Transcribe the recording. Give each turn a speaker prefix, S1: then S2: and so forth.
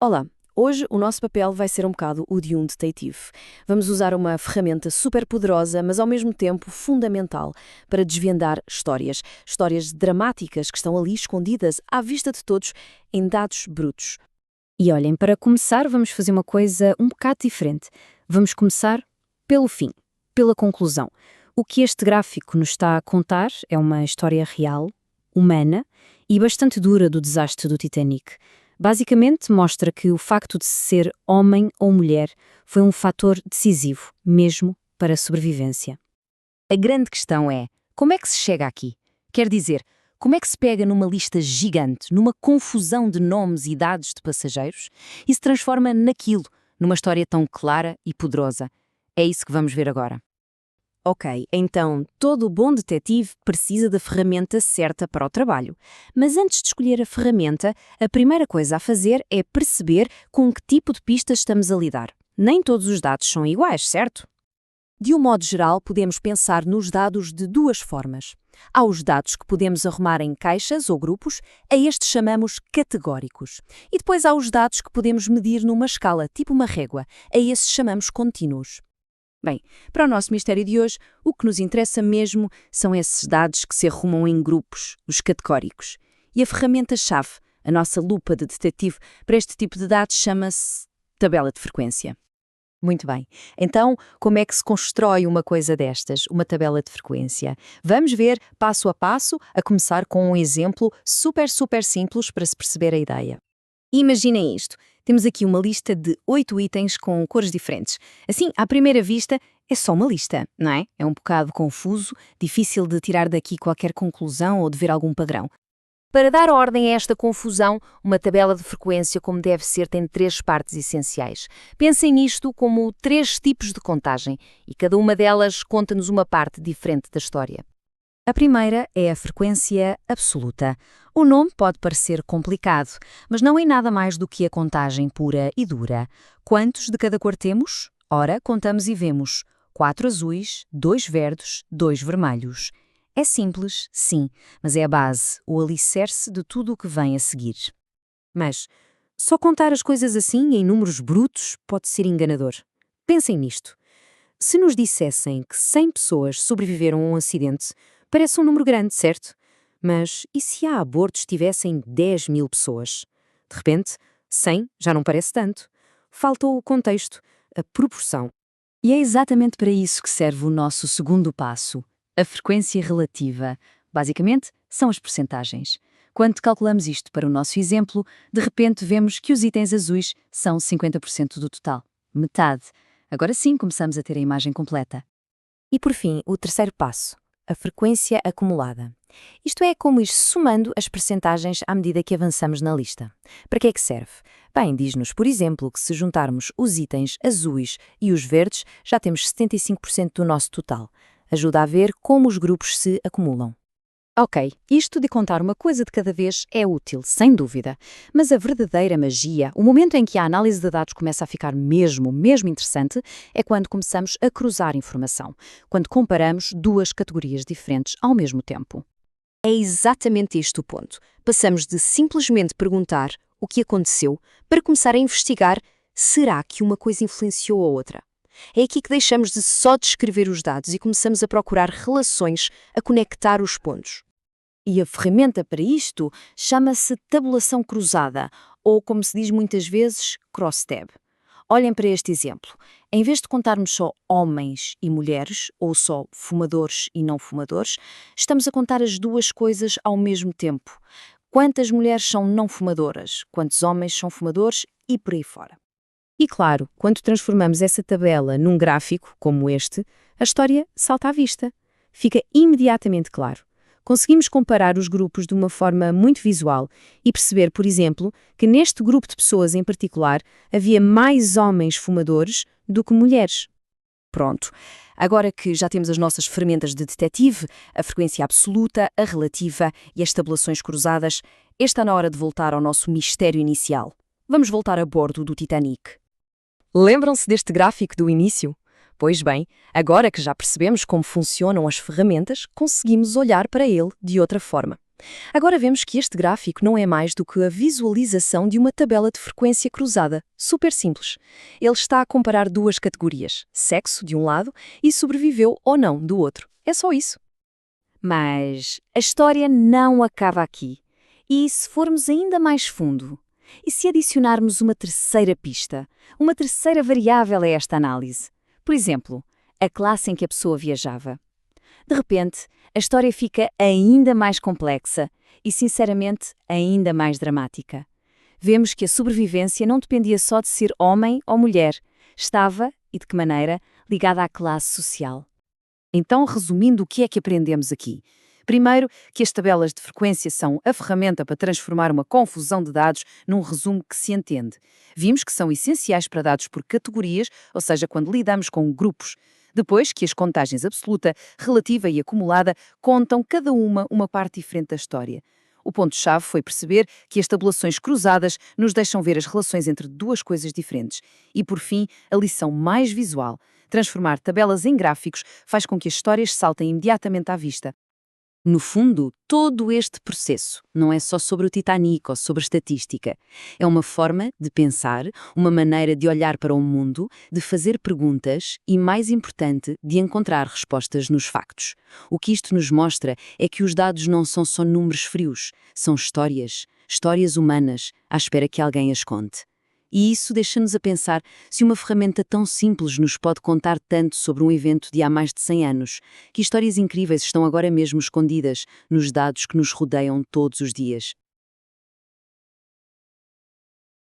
S1: Olá, hoje o nosso papel vai ser um bocado o de um detetive. Vamos usar uma ferramenta super poderosa, mas ao mesmo tempo fundamental, para desvendar histórias. Histórias dramáticas que estão ali escondidas à vista de todos em dados brutos.
S2: E olhem, para começar, vamos fazer uma coisa um bocado diferente. Vamos começar pelo fim, pela conclusão. O que este gráfico nos está a contar é uma história real, humana e bastante dura do desastre do Titanic. Basicamente, mostra que o facto de ser homem ou mulher foi um fator decisivo, mesmo para a sobrevivência. A grande questão é, como é que se chega aqui? Quer dizer, como é que se pega numa lista gigante, numa confusão de nomes e dados de passageiros, e se transforma naquilo, numa história tão clara e poderosa? É isso que vamos ver agora.
S1: Ok, então todo bom detetive precisa da ferramenta certa para o trabalho. Mas antes de escolher a ferramenta, a primeira coisa a fazer é perceber com que tipo de pistas estamos a lidar. Nem todos os dados são iguais, certo? De um modo geral, podemos pensar nos dados de duas formas. Há os dados que podemos arrumar em caixas ou grupos, a estes chamamos categóricos. E depois há os dados que podemos medir numa escala, tipo uma régua, a esses chamamos contínuos. Bem, para o nosso mistério de hoje, o que nos interessa mesmo são esses dados que se arrumam em grupos, os categóricos. E a ferramenta-chave, a nossa lupa de detetive para este tipo de dados, chama-se tabela de frequência.
S2: Muito bem. Então, como é que se constrói uma coisa destas, uma tabela de frequência? Vamos ver passo a passo, a começar com um exemplo super simples para se perceber a ideia. Imaginem isto. Temos aqui uma lista de 8 itens com cores diferentes. Assim, à primeira vista, é só uma lista, não é? É um bocado confuso, difícil de tirar daqui qualquer conclusão ou de ver algum padrão.
S3: Para dar ordem a esta confusão, uma tabela de frequência como deve ser tem 3 partes essenciais. Pensem nisto como 3 tipos de contagem, e cada uma delas conta-nos uma parte diferente da história.
S2: A primeira é a frequência absoluta. O nome pode parecer complicado, mas não é nada mais do que a contagem pura e dura. Quantos de cada cor temos? Ora, contamos e vemos 4 azuis, 2 verdes, 2 vermelhos. É simples, sim, mas é a base, o alicerce de tudo o que vem a seguir. Mas só contar as coisas assim em números brutos pode ser enganador. Pensem nisto. Se nos dissessem que 100 pessoas sobreviveram a um acidente, parece um número grande, certo? Mas e se há abortos tivessem 10.000 pessoas? De repente, 100 já não parece tanto. Falta o contexto, a proporção. E é exatamente para isso que serve o nosso segundo passo, a frequência relativa. Basicamente, são as percentagens. Quando calculamos isto para o nosso exemplo, de repente vemos que os itens azuis são 50% do total. Metade. Agora sim começamos a ter a imagem completa.
S1: E por fim, o terceiro passo, a frequência acumulada. Isto é como ir somando as percentagens à medida que avançamos na lista. Para que é que serve? Bem, diz-nos, por exemplo, que se juntarmos os itens azuis e os verdes, já temos 75% do nosso total. Ajuda a ver como os grupos se acumulam.
S2: Ok, isto de contar uma coisa de cada vez é útil, sem dúvida. Mas a verdadeira magia, o momento em que a análise de dados começa a ficar mesmo interessante, é quando começamos a cruzar informação, quando comparamos duas categorias diferentes ao mesmo tempo.
S3: É exatamente este o ponto. Passamos de simplesmente perguntar o que aconteceu para começar a investigar, será que uma coisa influenciou a outra? É aqui que deixamos de só descrever os dados e começamos a procurar relações, a conectar os pontos.
S1: E a ferramenta para isto chama-se tabulação cruzada, ou como se diz muitas vezes, cross-tab. Olhem para este exemplo. Em vez de contarmos só homens e mulheres, ou só fumadores e não fumadores, estamos a contar as duas coisas ao mesmo tempo. Quantas mulheres são não fumadoras, quantos homens são fumadores e por aí fora. E claro, quando transformamos essa tabela num gráfico, como este, a história salta à vista. Fica imediatamente claro. Conseguimos comparar os grupos de uma forma muito visual e perceber, por exemplo, que neste grupo de pessoas em particular havia mais homens fumadores do que mulheres. Pronto, agora que já temos as nossas ferramentas de detetive, a frequência absoluta, a relativa e as tabulações cruzadas, está na hora de voltar ao nosso mistério inicial. Vamos voltar a bordo do Titanic. Lembram-se deste gráfico do início? Pois bem, agora que já percebemos como funcionam as ferramentas, conseguimos olhar para ele de outra forma.
S2: Agora vemos que este gráfico não é mais do que a visualização de uma tabela de frequência cruzada, super simples. Ele está a comparar duas categorias, sexo de um lado e sobreviveu ou não do outro. É só isso. Mas a história não acaba aqui. E se formos ainda mais fundo? E se adicionarmos uma terceira pista, uma terceira variável a esta análise? Por exemplo, a classe em que a pessoa viajava. De repente, a história fica ainda mais complexa e, sinceramente, ainda mais dramática. Vemos que a sobrevivência não dependia só de ser homem ou mulher, estava, e de que maneira, ligada à classe social.
S1: Então, resumindo, o que é que aprendemos aqui? Primeiro, que as tabelas de frequência são a ferramenta para transformar uma confusão de dados num resumo que se entende. Vimos que são essenciais para dados por categorias, ou seja, quando lidamos com grupos. Depois, que as contagens absoluta, relativa e acumulada contam cada uma parte diferente da história. O ponto-chave foi perceber que as tabulações cruzadas nos deixam ver as relações entre duas coisas diferentes. E, por fim, a lição mais visual. Transformar tabelas em gráficos faz com que as histórias saltem imediatamente à vista.
S2: No fundo, todo este processo não é só sobre o Titanic ou sobre estatística. É uma forma de pensar, uma maneira de olhar para o mundo, de fazer perguntas e, mais importante, de encontrar respostas nos factos. O que isto nos mostra é que os dados não são só números frios, são histórias, histórias humanas, à espera que alguém as conte. E isso deixa-nos a pensar se uma ferramenta tão simples nos pode contar tanto sobre um evento de há mais de 100 anos, que histórias incríveis estão agora mesmo escondidas nos dados que nos rodeiam todos os dias.